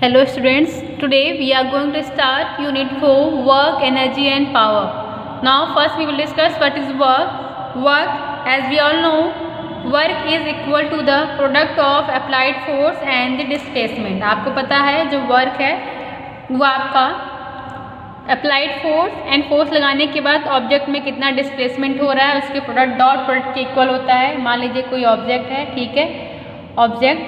Hello students, today we are going to start unit 4 work, energy and power. Now first we will discuss what is work. Work, as we all know, work is equal to the product of applied force and the displacement. आपको पता है जो work है वो आपका applied force and force लगाने के बाद ऑब्जेक्ट में कितना डिस्प्लेसमेंट हो रहा है उसके प्रोडक्ट डॉट प्रोडक्ट के इक्वल होता है। मान लीजिए कोई ऑब्जेक्ट है, ठीक है, ऑब्जेक्ट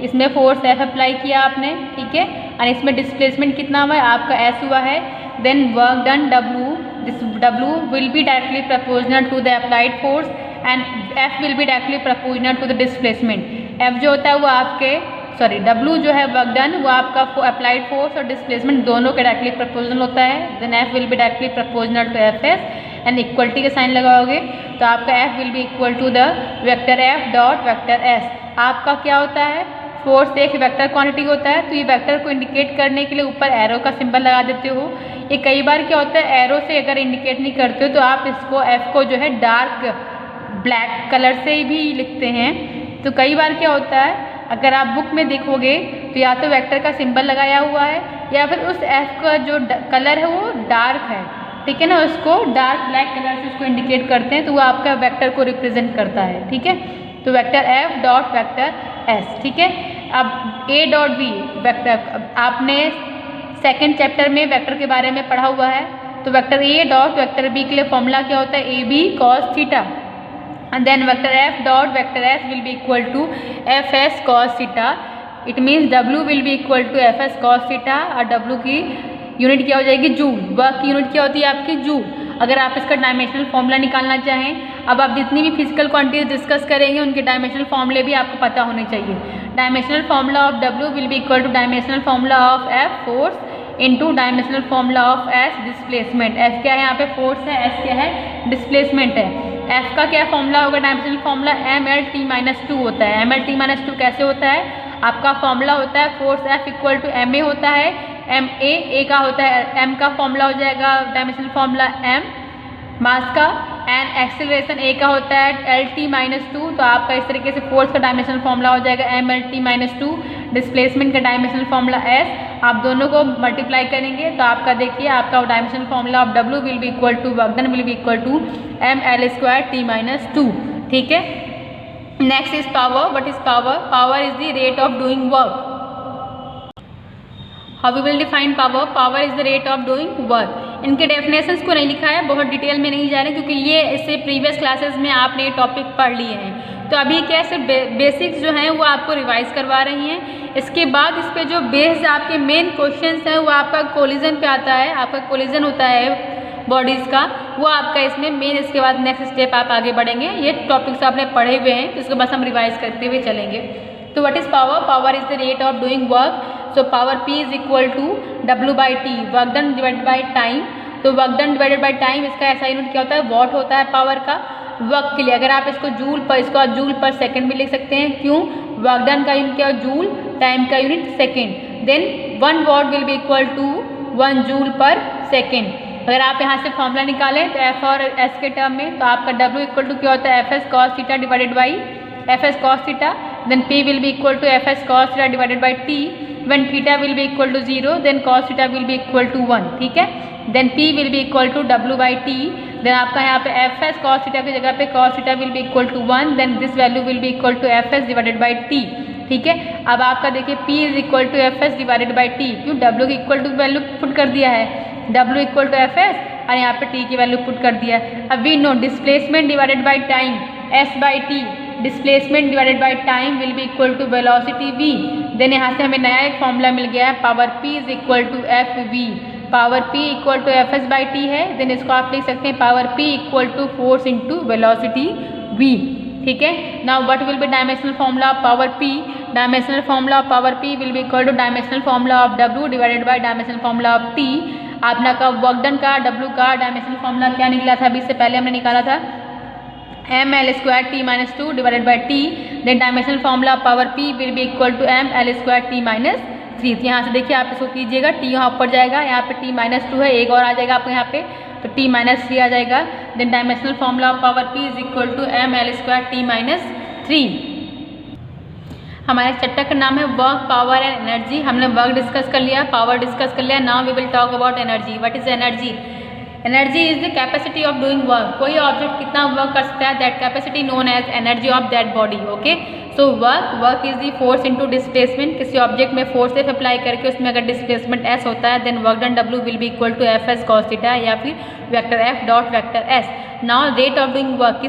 इसमें फोर्स एफ अप्लाई किया आपने, ठीक है, और इसमें डिस्प्लेसमेंट कितना हुआ है आपका एस हुआ है। Then work done W, this W will be directly proportional to the applied force and F will be directly proportional to the displacement. F जो होता है वो आपके डब्ल्यू जो है वर्क डन वो आपका अप्लाइड फोर्स और डिस्प्लेसमेंट दोनों के डायरेक्टली प्रपोजनल होता है। Then F will be directly proportional to F S and equality का साइन लगाओगे तो आपका F will be equal to the vector F dot vector S. आपका क्या होता है, फोर्स एक वेक्टर क्वांटिटी होता है, तो ये वेक्टर को इंडिकेट करने के लिए ऊपर एरो का सिंबल लगा देते हो। ये कई बार क्या होता है एरो से अगर इंडिकेट नहीं करते हो तो आप इसको एफ को जो है डार्क ब्लैक कलर से भी लिखते हैं। तो कई बार क्या होता है अगर आप बुक में देखोगे तो या तो वेक्टर का सिंबल लगाया हुआ है या फिर उस एफ का जो कलर है वो डार्क है, ठीक है ना, उसको डार्क ब्लैक कलर से उसको इंडिकेट करते हैं तो वो आपका वेक्टर को रिप्रेजेंट करता है, ठीक है। तो vector F dot vector S, ठीक है। अब ए डॉट बी वेक्टर, आपने सेकेंड चैप्टर में वेक्टर के बारे में पढ़ा हुआ है, तो vector A dot vector B के लिए फॉर्मूला क्या होता है, A B cos theta, and then vector f dot vector s will be equal to fs cos theta. It means w will be equal to fs cos theta और w की unit क्या हो जाएगी joule. Work की unit क्या होती है आपकी जूल। अगर आप इसका डायमेंशनल फॉर्मूला निकालना चाहें, अब आप जितनी भी फिजिकल क्वांटिटीज डिस्कस करेंगे उनके डायमेंशनल फॉर्मूले भी आपको पता होने चाहिए। Dimensional formula of w will be equal two dimensional formula of f force into dimensional formula of s displacement. f क्या है यहाँ पे फोर्स है, s क्या है डिस्प्लेसमेंट है। f का क्या फॉर्मूला होगा, डायमेंशनल फॉर्मूला mlt-2 होता है। mlt-2 कैसे होता है, आपका फॉर्मूला होता है force f equal to ma होता है, ma का होता है, m का फॉर्मूला हो जाएगा डायमेंशनल फॉर्मूला m मास का, एंड एक्सेलरेशन a का होता है lt-2। तो आपका इस तरीके से फोर्स का डायमेंशनल फॉर्मूला हो जाएगा mlt-2, डिस्प्लेसमेंट का डायमेंशनल फॉर्मूला s। आप दोनों को मल्टीप्लाई करेंगे तो आपका देखिए आपका dimensional formula of w will be equal to work done will be equal to ml²t-2, ठीक है। Next is power. What is power, power is the rate of doing work. How we will define power, power is the rate of doing work. इनके definitions को नहीं लिखा है, बहुत detail में नहीं जा रहे क्योंकि ये इससे प्रीवियस क्लासेस में आपने ये टॉपिक पढ़ लिए हैं। तो अभी क्या सिर्फ बेसिक्स जो हैं वो आपको रिवाइज करवा रही हैं। इसके बाद इस पे जो बेस्ड आपके मेन क्वेश्चंस हैं वो आपका कोलिजन पे आता है, आपका कोलिजन होता है बॉडीज़ का, वो आपका इसमें मेन। इसके बाद नेक्स्ट स्टेप आप आगे बढ़ेंगे। ये टॉपिक्स आपने पढ़े हुए हैं तो इसको बस हम रिवाइज करते हुए चलेंगे। तो what is power, power is the rate of doing work. So power P is equal to W/T, work done divided by time. तो work done divided by time, इसका ऐसा यूनिट क्या होता है, वॉट होता है पावर का। वर्क के लिए अगर आप इसको जूल पर सेकंड भी लिख सकते हैं, क्यों, वर्क डन का यूनिट क्या है जूल, टाइम का unit second. Then 1 watt will be equal to 1 joule per second. अगर आप यहाँ से फॉर्मूला निकालें तो एफ और एस के टर्म में तो आपका W इक्वल टू क्या होता है F S cos theta divided by F S cos theta. Then P will be equal to F S cos theta divided by T। When theta will be equal to 0 then cos theta will be equal to 1, ठीक है। Then P will be equal to W/T। Then आपका यहाँ पे F S cos theta की जगह पे cos theta will be equal to 1, then this value will be equal to F S divided by T, ठीक है। अब आपका देखिए P is equal to F S divided by T, क्यों, W की इक्वल टू वैल्यू पुट कर दिया है, W equal to F S और यहाँ पे T की वैल्यू पुट कर दिया है। अब we know displacement divided by time S/T, displacement divided by time will be equal to velocity v। Then यहाँ से हमें नया एक फॉर्मूला मिल गया है, power P is equal to F V. Power P equal to F S by T है, then इसको आप लिख सकते हैं power P equal to force into velocity v, ठीक है। Now what will be dimensional formula of power P, dimensional formula of power P will be equal two dimensional formula of W divided by dimensional formula of T। आपने का work done का W का dimensional formula क्या निकला था, अभी इससे पहले हमने निकाला था ml²t-2 divided by T। Then dimensional formula of power P will be equal to ml²t-3। यहाँ से देखिए आप इसको कीजिएगा, T यहाँ ऊपर जाएगा, यहाँ पे T-2 है, एक और आ जाएगा आपको यहाँ पे तो T-3 आ जाएगा। Then dimensional formula of power P is equal to ml²t-3। हमारे चैप्टर का नाम है वर्क, पावर एंड एनर्जी। हमने वर्क डिस्कस कर लिया, पावर डिस्कस कर लिया। Now we will talk about energy. What is energy? Energy is the capacity of doing work. कोई ऑब्जेक्ट कितना वर्क कर सकता है, that capacity known as energy of that body. Okay, so work is the force into displacement. किसी object में force F apply करके उसमें अगर डिस्प्लेसमेंट एस होता है, then work done W will be equal to F S cos theta या फिर vector F dot vector S. Now rate of doing work,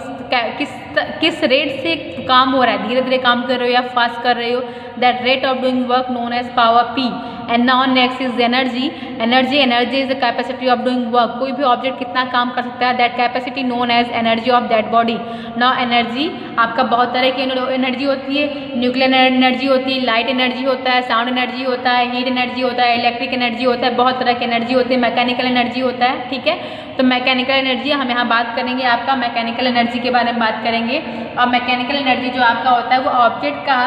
किस रेट से काम हो रहा है, धीरे धीरे काम कर रहे हो या फास्ट कर रहे हो, that rate of doing work known as power P. And now next is energy. Energy is the capacity of doing work. कोई भी ऑब्जेक्ट कितना काम कर सकता है, that capacity known as energy of that body. Now energy आपका बहुत तरह की एनर्जी होती है। न्यूक्लियर एनर्जी होती है, लाइट एनर्जी होता है, साउंड एनर्जी होता है, हीट एनर्जी होता है, इलेक्ट्रिक एनर्जी होता है, बहुत तरह की एनर्जी होती है। मैकेनिकल एनर्जी होता है, ठीक है। तो मैकेनिकल एनर्जी हम यहाँ बात करेंगे, आपका मैकेनिकल एनर्जी के बारे में बात करेंगे। और मैकेनिकल एनर्जी जो आपका होता है वो ऑब्जेक्ट का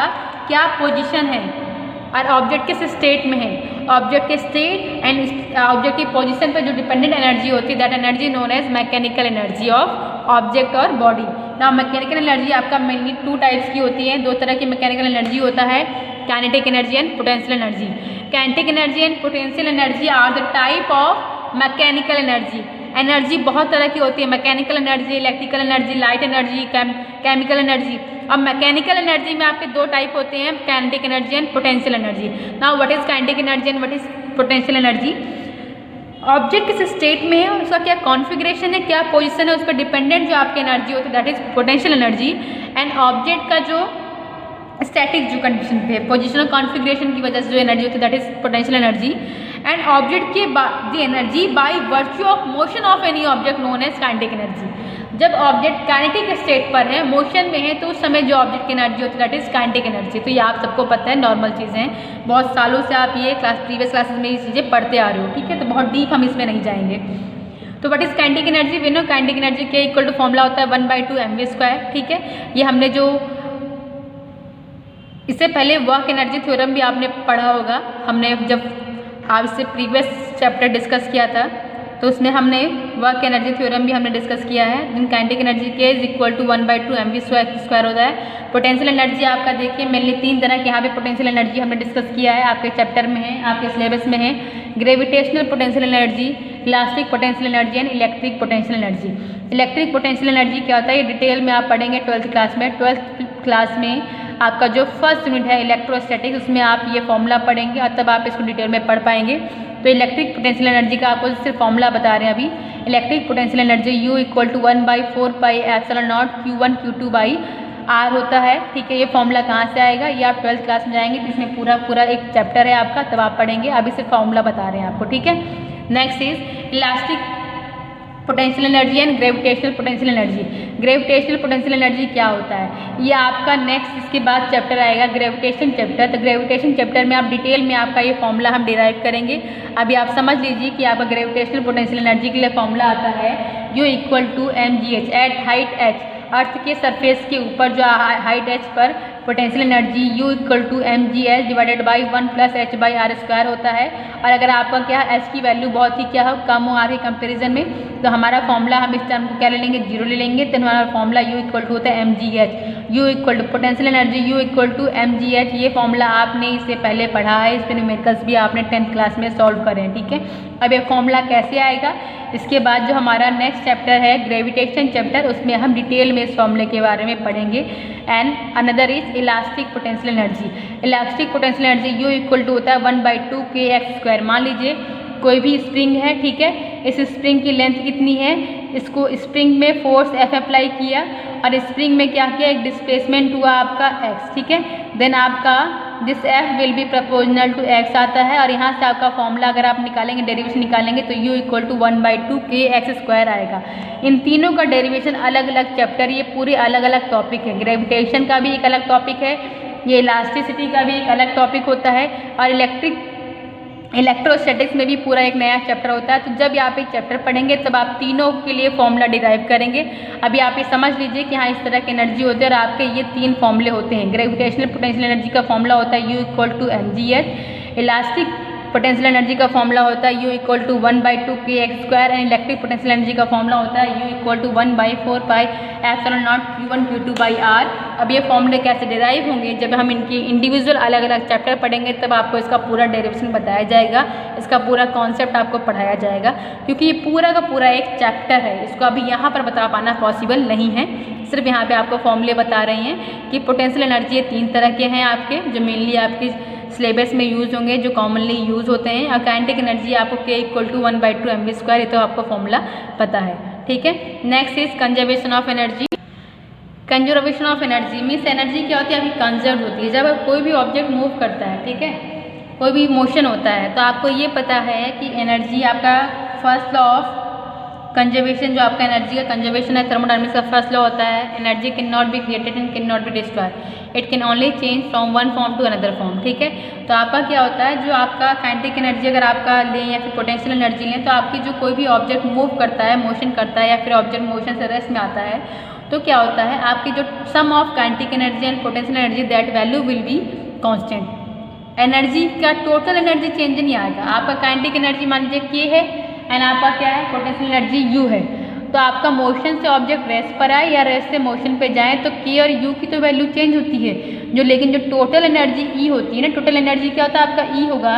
क्या पोजीशन है और ऑब्जेक्ट किस स्टेट में है, ऑब्जेक्ट के स्टेट एंड ऑब्जेक्ट की पोजीशन पर जो डिपेंडेंट एनर्जी होती है, that energy known as mechanical energy of object और बॉडी। नाउ मैकेनिकल एनर्जी आपका मेनली टू टाइप्स की होती है। दो तरह की मैकेनिकल एनर्जी होता है, kinetic energy and potential energy. Kinetic energy and potential energy are the type of mechanical energy. Energy बहुत तरह की होती है, mechanical energy, electrical energy, light energy, chemical energy. अब मैकेनिकल एनर्जी में आपके दो टाइप होते हैं, kinetic energy and potential energy. Now what is kinetic energy and what is potential energy? Object किस स्टेट में है, उसका क्या कॉन्फ़िगरेशन है, क्या पोजीशन है, उस पर डिपेंडेंट जो आपकी एनर्जी होती है, that is potential energy. And object का जो स्टैटिक जो कंडीशन पे पोजिशनल कॉन्फ़िगरेशन की वजह से जो एनर्जी होती है, that is potential energy. And object के the energy by virtue of motion of any object known as kinetic energy. जब ऑब्जेक्ट काइनेटिक स्टेट पर है, मोशन में है, तो उस समय जो ऑब्जेक्ट की एनर्जी होती है, दैट इज काइनेटिक एनर्जी। तो ये आप सबको पता है, नॉर्मल चीज़ें हैं, बहुत सालों से आप ये प्रीवियस क्लासेस में ये चीज़ें पढ़ते आ रहे हो, ठीक है। तो बहुत डीप हम इसमें नहीं जाएंगे। तो what is kinetic energy? We know kinetic energy के इक्वल टू फॉर्मूला होता है 1/2 mv², ठीक है। ये हमने जो इससे पहले वर्क एनर्जी थ्योरम भी आपने पढ़ा होगा, हमने जब आप इससे प्रीवियस चैप्टर डिस्कस किया था, तो उसमें हमने वर्क एनर्जी थ्योरम भी हमने डिस्कस किया है। काइनेटिक एनर्जी के इज इक्वल टू 1/2 mv² होता है। पोटेंशियल एनर्जी आपका देखिए मेनली तीन तरह के यहाँ पे पोटेंशियल एनर्जी हमने डिस्कस किया है, आपके चैप्टर में है, आपके सिलेबस में है। Gravitational potential energy, elastic potential energy and electric potential energy. Electric potential energy क्या होता है, ये डिटेल में आप पढ़ेंगे 12th क्लास में। 12th क्लास में आपका जो फर्स्ट यूनिट है इलेक्ट्रोस्टैटिक्स, उसमें आप ये फॉर्मूला पढ़ेंगे और तब आप इसको डिटेल में पढ़ पाएंगे। तो इलेक्ट्रिक पोटेंशियल एनर्जी का आपको सिर्फ फॉर्मूला बता रहे हैं अभी। Electric potential energy U equal to 1/4πε0 Q1 Q2 by R होता है, ठीक है। ये फॉर्मूला कहाँ से आएगा, ये आप 12th क्लास में जाएंगे तो इसमें पूरा एक चैप्टर है आपका, तब आप पढ़ेंगे। अभी सिर्फ फॉर्मूला बता रहे हैं आपको, ठीक है। Next is elastic potential energy and gravitational potential energy. Gravitational potential energy क्या होता है, ये आपका नेक्स्ट इसके बाद चैप्टर आएगा ग्रेविटेशन चैप्टर। तो ग्रेविटेशन चैप्टर में आप डिटेल में आपका ये फॉर्मूला हम डिराइव करेंगे। अभी आप समझ लीजिए कि आपका ग्रेविटेशनल पोटेंशियल एनर्जी के लिए फॉर्मूला आता है U equal to mgh at height h। Earth के सरफेस के ऊपर जो हाइट h पर potential energy U equal to mgh divided by 1 + h/r² होता है। और अगर आपका क्या h की वैल्यू बहुत ही क्या हो, कम हो आ रही कंपेरिजन में, तो हमारा फॉर्मूला हम इस टर्म को क्या ले लेंगे, 0 ले लेंगे। तो हमारा फॉर्मूला U इक्वल टू होता है mgh। U equal to potential energy U equal to mgh। ये फॉर्मूला आपने इससे पहले पढ़ा है, इस पर न्यूमेरिकल्स भी आपने 10th क्लास में सॉल्व करे हैं, ठीक है। अब ये फॉर्मूला कैसे आएगा, इसके बाद जो हमारा नेक्स्ट चैप्टर है ग्रेविटेशन चैप्टर, उसमें हम डिटेल में इस फॉर्मूले के बारे में पढ़ेंगे। And another is elastic potential energy. Elastic potential energy U equal to होता है 1/2 kx²। मान लीजिए कोई भी स्प्रिंग है, ठीक है। इस स्प्रिंग की लेंथ कितनी है, इसको स्प्रिंग में फोर्स F अप्लाई किया और स्प्रिंग में क्या किया, एक डिस्प्लेसमेंट हुआ आपका x, ठीक है। देन आपका this F will be proportional to x आता है। और यहाँ से आपका फॉर्मूला अगर आप निकालेंगे, डेरिवेशन निकालेंगे, तो U इक्वल टू 1/2 kx² आएगा। इन तीनों का डेरिवेशन अलग अलग चैप्टर, ये पूरे अलग अलग टॉपिक है। ग्रेविटेशन का भी एक अलग टॉपिक है, ये इलास्टिसिटी का भी एक अलग टॉपिक होता है, और इलेक्ट्रोस्टैटिक्स में भी पूरा एक नया चैप्टर होता है। तो जब आप एक चैप्टर पढ़ेंगे तब आप तीनों के लिए फॉर्मूला डिराइव करेंगे। अभी आप ये समझ लीजिए कि हाँ इस तरह की एनर्जी होती है और आपके ये तीन फॉर्मूले होते हैं। ग्रेविटेशनल पोटेंशियल एनर्जी का फॉर्मूला होता है U equal to mgh। Elastic potential energy का फॉर्मूला होता है U equal to 1/2kx square and electric potential energy का फॉर्मूला होता है U equal to 1/4πε0 Q1 Q2/r। अब ये फॉर्मूले कैसे डिराइव होंगे, जब हम इनकी इंडिविजुअल अलग अलग चैप्टर पढ़ेंगे तब आपको इसका पूरा डेरिवेशन बताया जाएगा, इसका पूरा कॉन्सेप्ट आपको पढ़ाया जाएगा, क्योंकि ये पूरा का पूरा एक चैप्टर है, इसको अभी यहाँ पर बता पाना पॉसिबल नहीं है। सिर्फ यहाँ पे आपको फॉर्मूले बता रहे हैं कि पोटेंशियल एनर्जी 3 तरह के हैं आपके, जो मेनली आपके सिलेबस में यूज़ होंगे, जो कॉमनली यूज़ होते हैं। और काइनेटिक एनर्जी आपको K इक्वल टू 1/2 mv², ये तो आपको फॉर्मूला पता है, ठीक है। Next is conservation of energy. Conservation of energy means energy क्या होती है, अभी कंजर्व होती है जब कोई भी ऑब्जेक्ट मूव करता है, ठीक है, कोई भी मोशन होता है, तो आपको ये पता है कि एनर्जी आपका फर्स्ट लॉ ऑफ कंजर्वेशन, जो आपका एनर्जी का कंजर्वेशन है, थर्मोडायनामिक्स का फर्स्ट लॉ होता है, energy can not be created and can not be destroyed, it can only change from one form to another form, ठीक है। तो आपका क्या होता है, जो आपका काइनेटिक एनर्जी अगर आपका लें या फिर पोटेंशियल एनर्जी लें, तो आपकी जो कोई भी ऑब्जेक्ट मूव करता है, मोशन करता है, या फिर ऑब्जेक्ट मोशन से रेस्ट में आता है, तो क्या होता है, आपकी जो sum of kinetic energy and potential energy that value will be constant. Energy का टोटल एनर्जी चेंज नहीं आएगा। आपका काइनेटिक एनर्जी मान लीजिए K है एंड आपका क्या है, पोटेंशियल एनर्जी U है, तो आपका मोशन से ऑब्जेक्ट रेस्ट पर आए या रेस्ट से मोशन पे जाए तो K और U की तो वैल्यू चेंज होती है, जो लेकिन जो टोटल एनर्जी E होती है ना, टोटल एनर्जी क्या होता है आपका E होगा,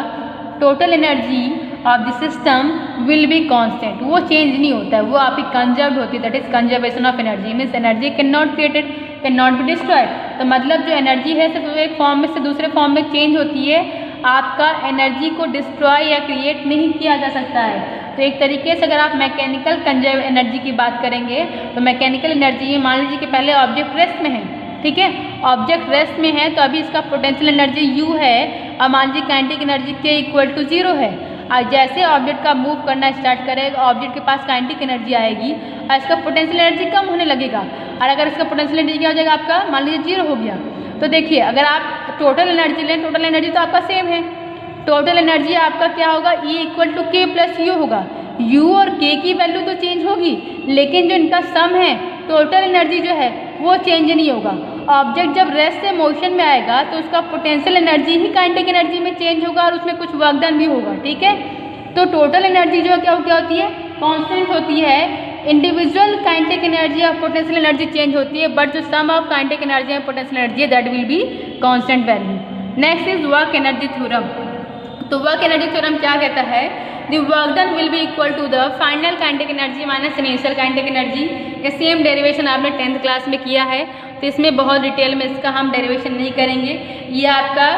total energy of the system will be constant, वो चेंज नहीं होता है, वो आपकी कंजर्व होती है, that is conservation of energy. Means energy can not created can not be destroyed, तो मतलब जो एनर्जी है सिर्फ एक फॉर्म में से दूसरे फॉर्म में चेंज होती है, आपका एनर्जी को डिस्ट्रॉय या क्रिएट नहीं किया जा सकता है। तो एक तरीके से अगर आप मैकेनिकल कंजर्व एनर्जी की बात करेंगे, तो मैकेनिकल एनर्जी मान लीजिए कि पहले ऑब्जेक्ट रेस्ट में है, ठीक है, ऑब्जेक्ट रेस्ट में है, तो अभी इसका पोटेंशियल एनर्जी U है और मान लीजिए kinetic energy K equal to 0 है। और जैसे ऑब्जेक्ट का मूव करना स्टार्ट करेगा, ऑब्जेक्ट के पास काइनेटिक एनर्जी आएगी और इसका पोटेंशियल एनर्जी कम होने लगेगा, और अगर इसका पोटेंशियल एनर्जी क्या हो जाएगा, आपका मान लीजिए 0 हो गया। तो देखिए अगर आप टोटल एनर्जी लें, टोटल एनर्जी तो आपका सेम है, टोटल एनर्जी आपका क्या होगा, E equal to K plus U होगा। U और K की वैल्यू तो चेंज होगी, लेकिन जो इनका सम है टोटल एनर्जी जो है वो चेंज नहीं होगा। ऑब्जेक्ट जब रेस्ट से मोशन में आएगा तो उसका पोटेंशियल एनर्जी ही काइनेटिक एनर्जी में चेंज होगा और उसमें कुछ वर्क डन भी होगा, ठीक है। तो टोटल एनर्जी जो क्या होती है, कांस्टेंट होती है। इंडिविजुअल काइनेटिक एनर्जी और पोटेंशियल एनर्जी चेंज होती है, बट जो सम ऑफ काइनेटिक एनर्जी और पोटेंशियल एनर्जी है that will be constant value. Next is work energy theorem. तो वर्क एनर्जी थ्योरम क्या कहता है, the work done will be equal to the final kinetic energy minus initial kinetic energy. ये same derivation आपने 10th class में किया है, तो इसमें बहुत डिटेल में इसका हम डेरिवेशन नहीं करेंगे। ये आपका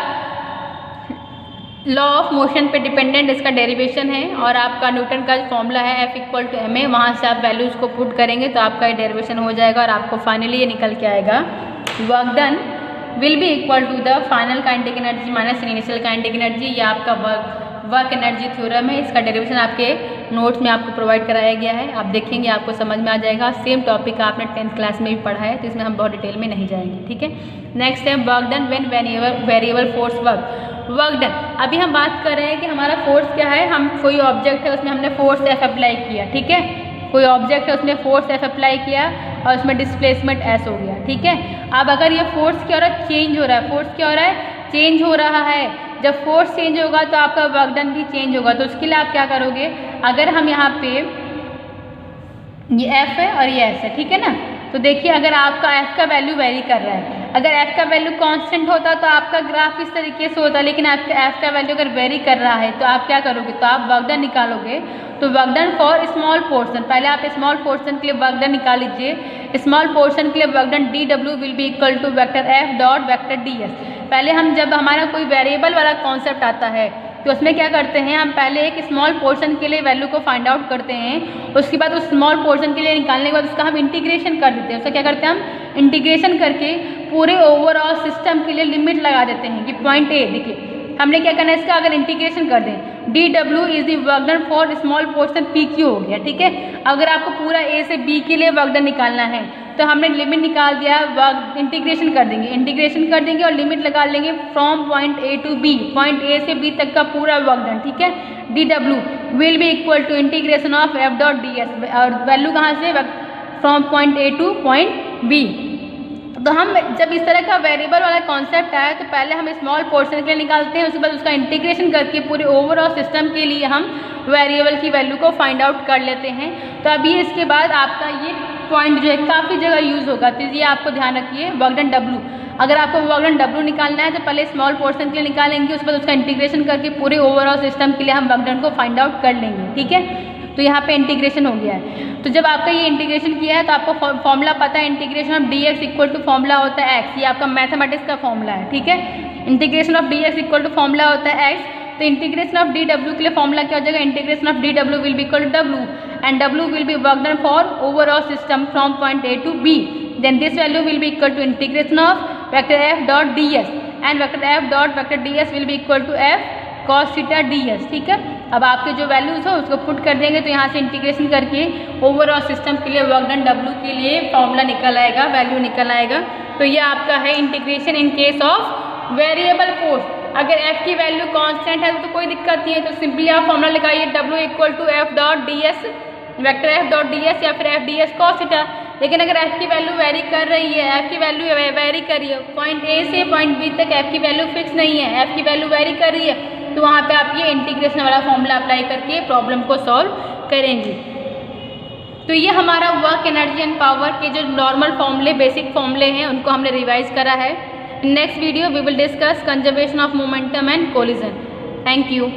लॉ ऑफ मोशन पे डिपेंडेंट इसका डेरिवेशन है, और आपका न्यूटन का फॉर्मूला है F इक्वल टू ma, वहाँ से आप वैल्यूज़ को पुट करेंगे तो आपका ये डेरिवेशन हो जाएगा और आपको फाइनली ये निकल के आएगा, work done will be equal to the final kinetic energy minus initial kinetic energy. ये आपका वर्क एनर्जी थ्योरम है, इसका डेरिवेशन आपके नोट्स में आपको प्रोवाइड कराया गया है, आप देखेंगे आपको समझ में आ जाएगा। सेम टॉपिक आपने 10th क्लास में भी पढ़ा है, तो इसमें हम बहुत डिटेल में नहीं जाएंगे, ठीक है। नेक्स्ट है work done when variable force work done. अभी हम बात कर रहे हैं कि हमारा फोर्स क्या है, हम कोई ऑब्जेक्ट है उसमें हमने फोर्स F अप्लाई किया, ठीक है, कोई ऑब्जेक्ट है उसमें फोर्स F अप्लाई किया और उसमें डिस्प्लेसमेंट S हो गया, ठीक है। अब अगर ये फोर्स क्या हो रहा है, चेंज हो रहा है, फोर्स क्या हो रहा है, चेंज हो रहा है। जब फोर्स चेंज होगा तो आपका वर्क डन भी चेंज होगा, तो उसके लिए आप क्या करोगे, अगर हम यहाँ पे ये F है और ये S है, ठीक है ना, तो देखिए अगर आपका F का वैल्यू वेरी कर रहा है, अगर F का वैल्यू कांस्टेंट होता तो आपका ग्राफ इस तरीके से होता, लेकिन आपका F का वैल्यू अगर वेरी कर रहा है तो आप क्या करोगे, तो आप वर्क डन निकालोगे। तो work done for small portion, पहले आप स्मॉल पोर्शन के लिए वर्क डन निकाल लीजिए। स्मॉल पोर्शन के लिए work done dW will be equal to vector F dot vector ds। पहले हम जब हमारा कोई वेरिएबल वाला कॉन्सेप्ट आता है तो उसमें क्या करते हैं, हम पहले एक स्मॉल पोर्शन के लिए वैल्यू को फाइंड आउट करते हैं, उसके बाद उस स्मॉल पोर्शन के लिए निकालने के बाद उसका हम इंटीग्रेशन कर देते हैं। उसका क्या करते हैं, हम इंटीग्रेशन करके पूरे ओवरऑल सिस्टम के लिए लिमिट लगा देते हैं कि पॉइंट A, देखिए हमने क्या करना है, इसका अगर इंटीग्रेशन कर दें dW is the work done for small portion PQ हो गया, ठीक है। अगर आपको पूरा A से B के लिए वर्क डन निकालना है तो हमने लिमिट निकाल दिया, वर्क इंटीग्रेशन कर देंगे और लिमिट लगा लेंगे from point A to B, point A से B तक का पूरा वर्क डन, ठीक है। dW will be equal to integration of F dot ds, और वैल्यू कहाँ से, from point A to point B। तो हम जब इस तरह का वेरिएबल वाला कॉन्सेप्ट आया तो पहले हम स्मॉल पोर्शन के लिए निकालते हैं, उसके बाद उसका इंटीग्रेशन करके पूरे ओवरऑल सिस्टम के लिए हम वेरिएबल की वैल्यू को फाइंड आउट कर लेते हैं। तो अभी इसके बाद आपका ये पॉइंट जो है काफ़ी जगह यूज़ होगा, तो ये आपको ध्यान रखिए। वर्क डन W, अगर आपको वर्क डन W निकालना है तो पहले स्मॉल पोर्शन के लिए निकालेंगे, उसके बाद उसका इंटीग्रेशन करके पूरे ओवरऑल सिस्टम के लिए हम वर्क डन को फाइंड आउट कर लेंगे, ठीक है। तो यहाँ पे इंटीग्रेशन हो गया है। तो जब आपका ये इंटीग्रेशन किया है तो आपको फॉर्मूला पता है, integration of dx equal to formula होता है x, ये आपका मैथमेटिक्स का फॉर्मूला है, ठीक है। Integration of dx equal to formula होता है x, तो इंटीग्रेशन ऑफ dw के लिए फॉर्मूला क्या हो जाएगा, integration of dw will be equal to w and w will be work done for overall system from point A to B, then this value will be equal to integration of vector f dot ds and vector f dot vector ds will be equal to f cos theta ds, ठीक है। अब आपके जो values हो उसको put कर देंगे तो यहाँ से इंटीग्रेशन करके ओवरऑल सिस्टम के लिए वर्क डन W के लिए फॉर्मूला निकल आएगा, वैल्यू निकल आएगा। तो ये आपका है integration in case of variable force. अगर f की वैल्यू कांस्टेंट है तो कोई दिक्कत नहीं है, तो सिंपली आप फॉर्मूला लगाइए W equal to f dot ds vector f dot ds या फिर f ds cos थीटा। लेकिन अगर f की वैल्यू वेरी कर रही है, f की वैल्यू वेरी कर रही है, पॉइंट A से पॉइंट B तक f की वैल्यू फिक्स नहीं है, f की वैल्यू वेरी कर रही है, तो वहाँ पे आप ये इंटीग्रेशन वाला फॉर्मूला अप्लाई करके प्रॉब्लम को सॉल्व करेंगे। तो ये हमारा वर्क, एनर्जी एंड पावर के जो नॉर्मल फॉर्मूले, बेसिक फॉर्मूले हैं उनको हमने रिवाइज करा है। Next video we will discuss conservation of momentum and collision. Thank you.